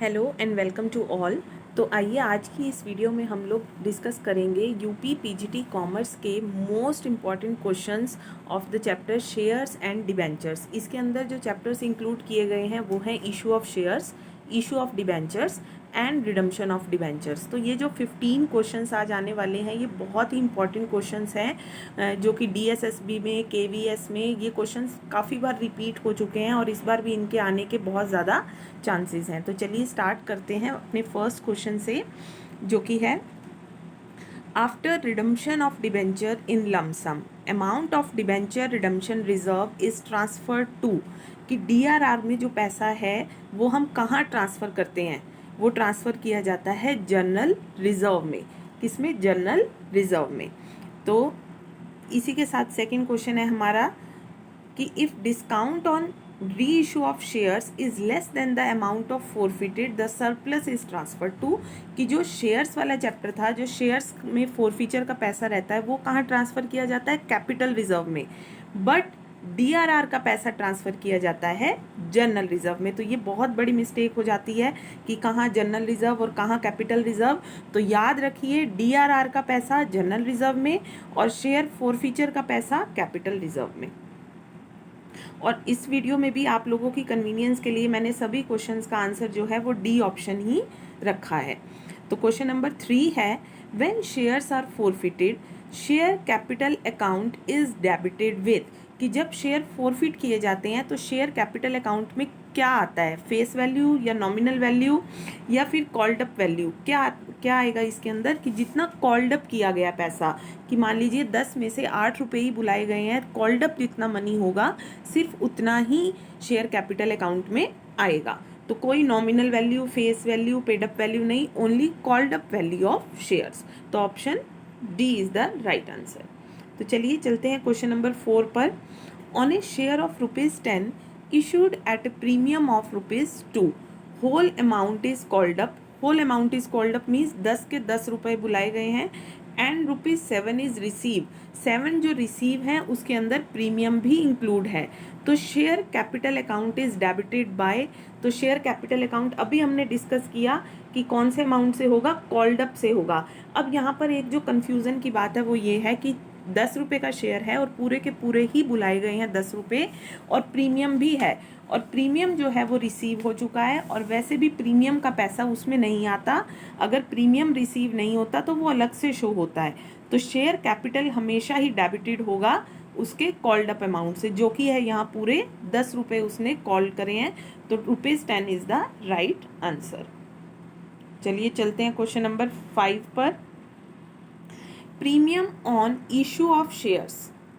Hello and welcome to all. तो आइए आज की इस वीडियो में हम लोग डिस्कस करेंगे यूपी पीजीटी कॉमर्स के most important questions of the chapter shares and debentures. इसके अंदर जो चैप्टर्स इंक्लूड किए गए हैं वो हैं issue of shares, issue of debentures and redemption of debentures. तो ये जो 15 क्वेश्चंस आज आने वाले हैं ये बहुत ही इंपॉर्टेंट क्वेश्चंस हैं जो कि डीएसएसबी में, केवीएस में ये क्वेश्चंस काफ़ी बार रिपीट हो चुके हैं और इस बार भी इनके आने के बहुत ज़्यादा चांसेस हैं। तो चलिए स्टार्ट करते हैं अपने फर्स्ट क्वेश्चन से, जो कि है after redemption of debenture in lump sum amount of debenture redemption reserve is transfer to. कि डीआरआर में जो पैसा है वो हम कहाँ ट्रांसफ़र करते हैं, वो ट्रांसफ़र किया जाता है जनरल रिजर्व में। किसमें? जनरल रिजर्व में। तो इसी के साथ सेकंड क्वेश्चन है हमारा कि if discount on reissue of shares is less than the amount of forfeited the surplus is transfer to. कि जो शेयर्स वाला चैप्टर था, जो शेयर्स में फोरफीचर का पैसा रहता है वो कहाँ ट्रांसफ़र किया जाता है? कैपिटल रिजर्व में। बट डीआरआर का पैसा ट्रांसफ़र किया जाता है जनरल रिजर्व में। तो ये बहुत बड़ी मिस्टेक हो जाती है कि कहाँ जनरल रिजर्व और कहाँ कैपिटल रिजर्व। तो याद रखिए डीआरआर का पैसा जनरल रिजर्व में और शेयर फोरफीचर का पैसा कैपिटल रिजर्व में। और इस वीडियो में भी आप लोगों की कन्वीनियंस के लिए मैंने सभी क्वेश्चंस का आंसर जो है वो डी ऑप्शन ही रखा है। तो क्वेश्चन नंबर 3 है when shares are forfeited share capital account is debited with. कि जब शेयर फोरफिट किए जाते हैं तो शेयर कैपिटल अकाउंट में क्या आता है? फेस वैल्यू या नॉमिनल वैल्यू या फिर कॉल्ड अप वैल्यू? क्या क्या आएगा इसके अंदर? कि जितना कॉल्ड अप किया गया पैसा, कि मान लीजिए 10 में से 8 रुपये ही बुलाए गए हैं, कॉल्ड अप जितना मनी होगा सिर्फ उतना ही शेयर कैपिटल अकाउंट में आएगा। तो कोई nominal value, face value, paid up value नहीं, only called up value of shares. तो option D is the right answer. तो चलिए चलते हैं क्वेश्चन नंबर 4 पर। On a share of ₹10 issued at a premium of ₹2 whole amount is called up। whole amount is called up means 10 के 10 रुपए बुलाए गए हैं एंड ₹7 इज रिसीव। 7 जो रिसीव है उसके अंदर प्रीमियम भी इंक्लूड है। तो share capital account is debited bye. तो शेयर कैपिटल अकाउंट अभी हमने डिस्कस किया कि कौन से अमाउंट से होगा? कॉल्ड अप से होगा। अब यहाँ पर एक जो कन्फ्यूज़न की बात है वो ये है कि 10 रुपये का शेयर है और पूरे के पूरे ही बुलाए गए हैं 10 रुपये, और प्रीमियम भी है, और प्रीमियम जो है वो रिसीव हो चुका है। और वैसे भी प्रीमियम का पैसा उसमें नहीं आता, अगर प्रीमियम रिसीव नहीं होता तो वो अलग से शो होता है। तो शेयर कैपिटल हमेशा ही डेबिटेड होगा उसके कॉल्ड अप अमाउंट से, जो कि है यहाँ पूरे 10 रुपये उसने कॉल करे हैं। तो ₹10 इज द राइट आंसर। चलिए चलते हैं क्वेश्चन नंबर 5 पर। Premium on issue of shares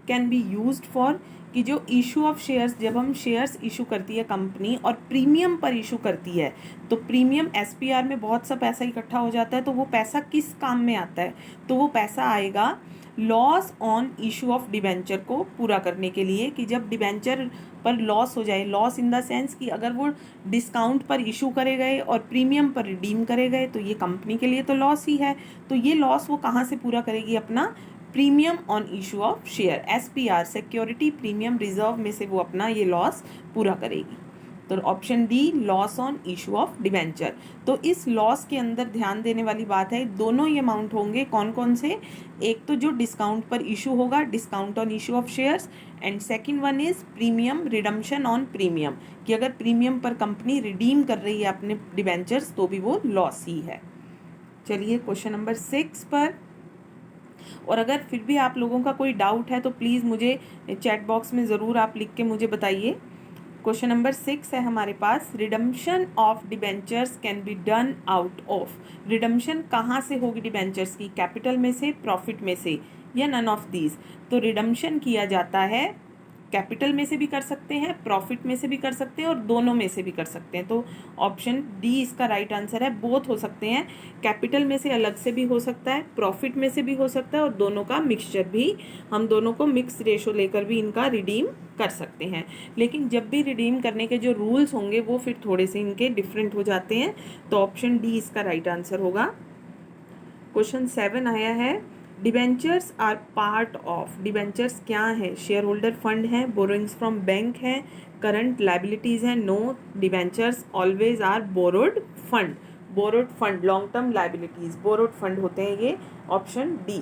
can be used for. कि जो इशू ऑफ शेयर्स, जब हम शेयर्स इशू करती है कंपनी और प्रीमियम पर इशू करती है, तो प्रीमियम एसपीआर में बहुत सा पैसा इकट्ठा हो जाता है। तो वो पैसा किस काम में आता है? तो वो पैसा आएगा loss on issue of debenture को पूरा करने के लिए। कि जब डिबेंचर पर लॉस हो जाए, लॉस इन द सेंस कि अगर वो डिस्काउंट पर इशू करे गए और प्रीमियम पर रिडीम करे गए तो ये कंपनी के लिए तो लॉस ही है। तो ये लॉस वो कहाँ से पूरा करेगी? अपना premium on issue of share, SPR, security premium reserve में से वो अपना ये लॉस पूरा करेगी। तो option de los on issue of debenture. तो इस लॉस के अंदर ध्यान देने वाली बात है, दोनों ही अमाउंट होंगे। कौन कौन से? एक तो जो डिस्काउंट पर इशू होगा, discount on issue of shares, and second one is premium redemption on premium. कि अगर प्रीमियम पर कंपनी रिडीम कर रही है अपने डिबेंचर्स तो भी वो लॉस ही है। चलिए क्वेश्चन नंबर 6 पर। और अगर फिर भी आप लोगों का कोई डाउट है तो प्लीज़ मुझे चैट बॉक्स में ज़रूर आप लिख के मुझे बताइए। क्वेश्चन नंबर 6 है हमारे पास, redemption of debentures can be done out of. Redemption कहाँ से होगी डिबेंचर्स की? कैपिटल में से, प्रॉफिट में से, या नन ऑफ दीज? तो रिडम्पशन किया जाता है कैपिटल में से भी कर सकते हैं, प्रॉफिट में से भी कर सकते हैं और दोनों में से भी कर सकते हैं। तो ऑप्शन डी इसका राइट आंसर है। बोथ हो सकते हैं, कैपिटल में से अलग से भी हो सकता है, प्रॉफिट में से भी हो सकता है, और दोनों का मिक्सचर भी, हम दोनों को मिक्स रेशो लेकर भी इनका रिडीम कर सकते हैं। लेकिन जब भी रिडीम करने के जो रूल्स होंगे वो फिर थोड़े से इनके डिफरेंट हो जाते हैं। तो ऑप्शन डी इसका राइट आंसर होगा। क्वेश्चन 7 आया है, debentures are part of, debentures क्या है? शेयर होल्डर फंड है, बोरोइंग्स फ्रॉम बैंक है, करंट लाइबिलिटीज है? No, debentures always are borrowed fund, borrowed fund, long term liabilities borrowed fund होते हैं ये, option D.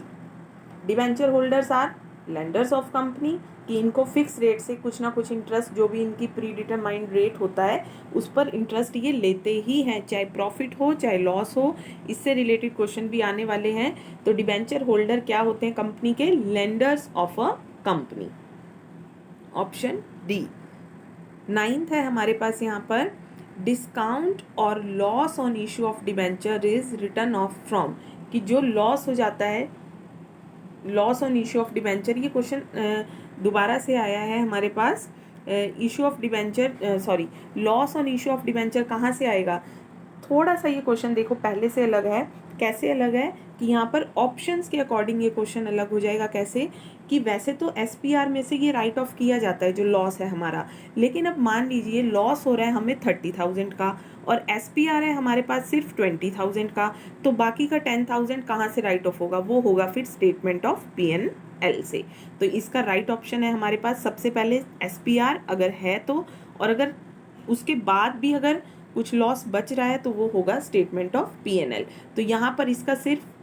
Debenture holders are lenders of company, कि इनको फिक्स रेट से कुछ ना कुछ इंटरेस्ट, जो भी इनकी प्री डिटरमाइंड रेट होता है उस पर इंटरेस्ट ये लेते ही हैं, चाहे प्रॉफिट हो चाहे लॉस हो। इससे रिलेटेड क्वेश्चन भी आने वाले हैं। तो डिबेंचर होल्डर क्या होते हैं? कंपनी के lenders of a company, option D. 9th है हमारे पास यहाँ पर, डिस्काउंट और loss on issue of debenture is written off from, कि जो लॉस हो जाता है, loss on issue of debenture, ये क्वेश्चन दोबारा से आया है हमारे पास। Issue of debenture, sorry, loss on issue of debenture कहाँ से आएगा? थोड़ा सा ये क्वेश्चन देखो पहले से अलग है। कैसे अलग है? कि यहाँ पर ऑप्शंस के अकॉर्डिंग ये क्वेश्चन अलग हो जाएगा। कैसे? कि वैसे तो एसपीआर में से ये राइट ऑफ किया जाता है जो लॉस है हमारा, लेकिन अब मान लीजिए लॉस हो रहा है हमें 30,000 का और एसपीआर है हमारे पास सिर्फ 20,000 का, तो बाकी का 10,000 कहाँ से राइट ऑफ होगा? वो होगा फिर स्टेटमेंट ऑफ P&L से। तो इसका राइट ऑप्शन है हमारे पास सबसे पहले एसपीआर अगर है तो, और अगर उसके बाद भी अगर कुछ लॉस बच रहा है तो वो होगा स्टेटमेंट ऑफ P&L। तो यहाँ पर इसका सिर्फ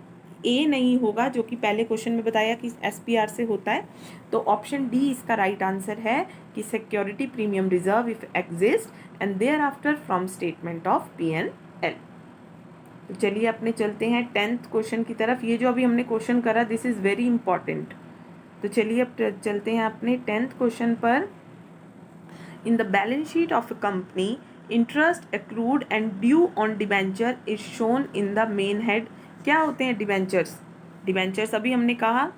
ए नहीं होगा, जो कि पहले क्वेश्चन में बताया कि एसपीआर से होता है। तो ऑप्शन डी इसका राइट आंसर है कि security premium reserve if exist and there after from statement of P&L। तो चलिए अपने चलते हैं 10th क्वेश्चन की तरफ। ये जो अभी हमने क्वेश्चन करा दिस इज वेरी इंपॉर्टेंट। तो चलिए अब चलते हैं अपने 10th क्वेश्चन पर। In the balance sheet of a company, interest accrued and due on debenture is shown in the main head. क्या होते हैं डिबेंचर्स? डिबेंचर्स अभी हमने कहा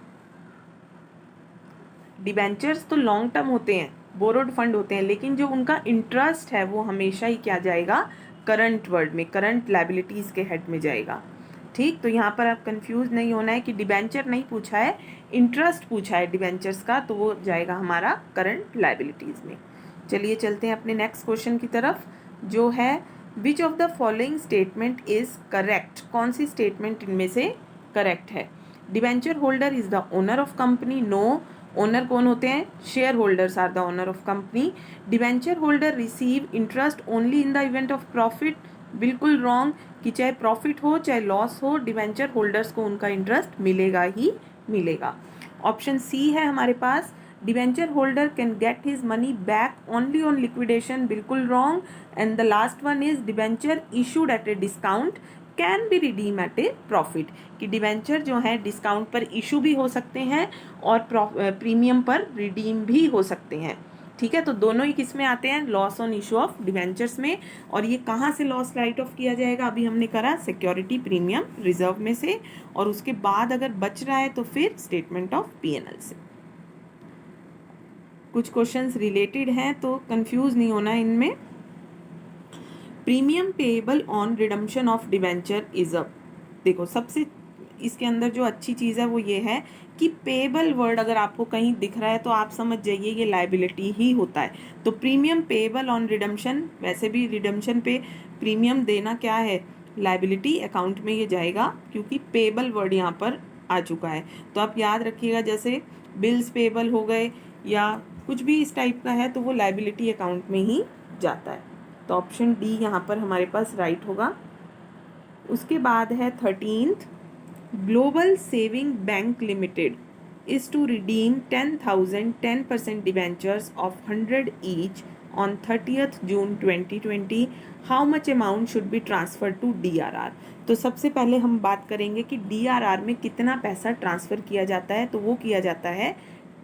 डिबेंचर्स तो लॉन्ग टर्म होते हैं, बोरोड फंड होते हैं, लेकिन जो उनका इंटरेस्ट है वो हमेशा ही क्या जाएगा? करंट वर्ड में, करंट लाइबिलिटीज के हेड में जाएगा। ठीक, तो यहाँ पर आप कंफ्यूज नहीं होना है कि डिबेंचर नहीं पूछा है, इंटरेस्ट पूछा है डिबेंचर्स का, तो वो जाएगा हमारा करंट लाइबिलिटीज में। चलिए चलते हैं अपने नेक्स्ट क्वेश्चन की तरफ, जो है which of the following statement is correct. कौन सी स्टेटमेंट इनमें से करेक्ट है? Debenture holder is the owner of company. No, owner कौन होते हैं? Share holders are the owner of company. Debenture holder receive interest only in the event of profit. बिल्कुल wrong, कि चाहे प्रॉफिट हो चाहे लॉस हो, डिबेंचर होल्डर्स को उनका इंटरेस्ट मिलेगा ही मिलेगा। ऑप्शन सी है हमारे पास, debenture holder can get his money back only on liquidation. बिल्कुल wrong. And the last one is debenture issued at a discount can be redeem at a profit, कि debenture जो है discount पर issue भी हो सकते हैं और प्रीमियम पर रिडीम भी हो सकते हैं। ठीक है, तो दोनों ही किस में आते हैं? Loss on issue of debentures में। और ये कहाँ से लॉस राइट ऑफ किया जाएगा? अभी हमने करा सिक्योरिटी प्रीमियम रिजर्व में से, और उसके बाद अगर बच रहा है तो फिर स्टेटमेंट ऑफ P&L से। कुछ क्वेश्चंस रिलेटेड हैं तो कंफ्यूज नहीं होना इनमें। Premium payable on redemption of debenture is a, देखो सबसे इसके अंदर जो अच्छी चीज़ है वो ये है कि पेएबल वर्ड अगर आपको कहीं दिख रहा है तो आप समझ जाइए ये लाइबिलिटी ही होता है। तो प्रीमियम पेएबल ऑन रिडम्पशन, वैसे भी रिडम्पशन पे प्रीमियम देना क्या है? लाइबिलिटी, अकाउंट में ये जाएगा क्योंकि पेएबल वर्ड यहाँ पर आ चुका है। तो आप याद रखिएगा, जैसे बिल्स पेएबल हो गए या कुछ भी इस टाइप का है तो वो लाइबिलिटी अकाउंट में ही जाता है। तो ऑप्शन डी यहाँ पर हमारे पास राइट होगा। उसके बाद है 13th, global saving bank limited is to redeem 10,000 10% debentures of 100 each on 30th June 2020. How much amount should be transferred to DRR? तो सबसे पहले हम बात करेंगे कि DRR में कितना पैसा ट्रांसफ़र किया जाता है। तो वो किया जाता है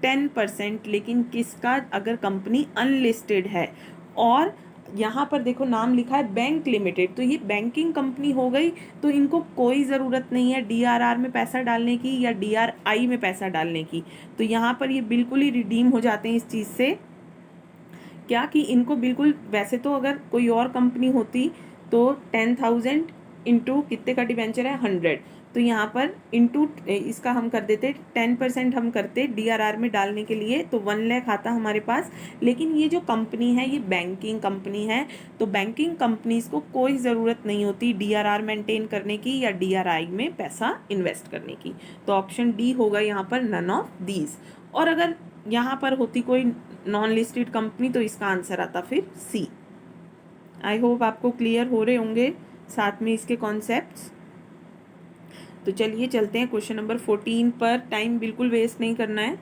10%, लेकिन किसका? अगर कंपनी अनलिस्टेड है और यहाँ पर देखो नाम लिखा है बैंक लिमिटेड, तो ये बैंकिंग कंपनी हो गई, तो इनको कोई ज़रूरत नहीं है DRR में पैसा डालने की या DRI में पैसा डालने की। तो यहाँ पर ये बिल्कुल ही रिडीम हो जाते हैं इस चीज़ से। क्या कि इनको बिल्कुल, वैसे तो अगर कोई और कंपनी होती तो 10,000 इंटू कितने का डिबेंचर है 100, तो यहाँ पर इंटू इसका हम कर देते 10% हम करते DRR में डालने के लिए, तो 1 लाख आता हमारे पास। लेकिन ये जो कंपनी है ये बैंकिंग कंपनी है, तो बैंकिंग कंपनीज को कोई ज़रूरत नहीं होती DRR मेंटेन करने की या DRI में पैसा इन्वेस्ट करने की। तो ऑप्शन डी होगा यहाँ पर नन ऑफ दीज। और अगर यहाँ पर होती कोई नॉन लिस्टेड कंपनी तो इसका आंसर आता फिर सी। आई होप आपको क्लियर हो रहे होंगे साथ में इसके कॉन्सेप्ट्स। तो चलिए चलते हैं क्वेश्चन नंबर 14 पर। टाइम बिल्कुल वेस्ट नहीं करना है।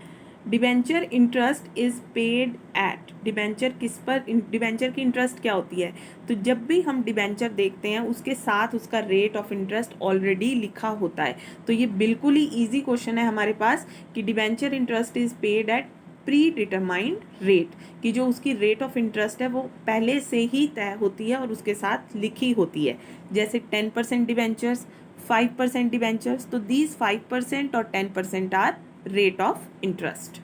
Debenture interest is paid at, debenture किस पर, डिबेंचर की इंटरेस्ट क्या होती है? तो जब भी हम डिबेंचर देखते हैं उसके साथ उसका रेट ऑफ इंटरेस्ट ऑलरेडी लिखा होता है। तो ये बिल्कुल ही ईजी क्वेश्चन है हमारे पास कि debenture interest is paid at pre determined rate, कि जो उसकी रेट ऑफ इंटरेस्ट है वो पहले से ही तय होती है और उसके साथ लिखी होती है। जैसे 10% डिबेंचर्स, 5% डिबेंचर्स, तो दीज 5% और 10% आर रेट ऑफ इंटरेस्ट।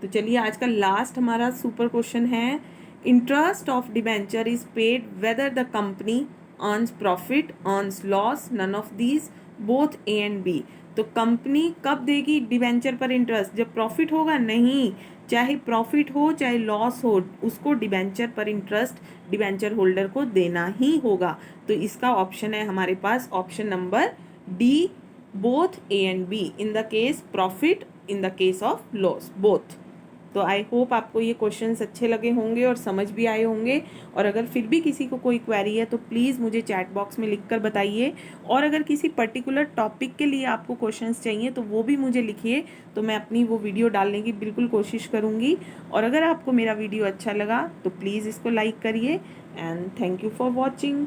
तो चलिए आज का लास्ट हमारा सुपर क्वेश्चन है, interest of debenture is paid whether the company earns profit, earns loss, none of these, both A and B. तो कंपनी कब देगी डिबेंचर पर इंटरेस्ट? जब प्रॉफिट होगा? नहीं, चाहे प्रॉफिट हो चाहे लॉस हो, उसको डिबेंचर पर इंटरेस्ट डिबेंचर होल्डर को देना ही होगा। तो इसका ऑप्शन है हमारे पास option number D, both A and B, in the case profit, in the case of loss, both. तो आई होप आपको ये क्वेश्चंस अच्छे लगे होंगे और समझ भी आए होंगे। और अगर फिर भी किसी को कोई क्वेरी है तो प्लीज़ मुझे चैट बॉक्स में लिखकर बताइए। और अगर किसी पर्टिकुलर टॉपिक के लिए आपको क्वेश्चंस चाहिए तो वो भी मुझे लिखिए, तो मैं अपनी वो वीडियो डालने की बिल्कुल कोशिश करूँगी। और अगर आपको मेरा वीडियो अच्छा लगा तो प्लीज़ इसको लाइक करिए। And thank you for watching.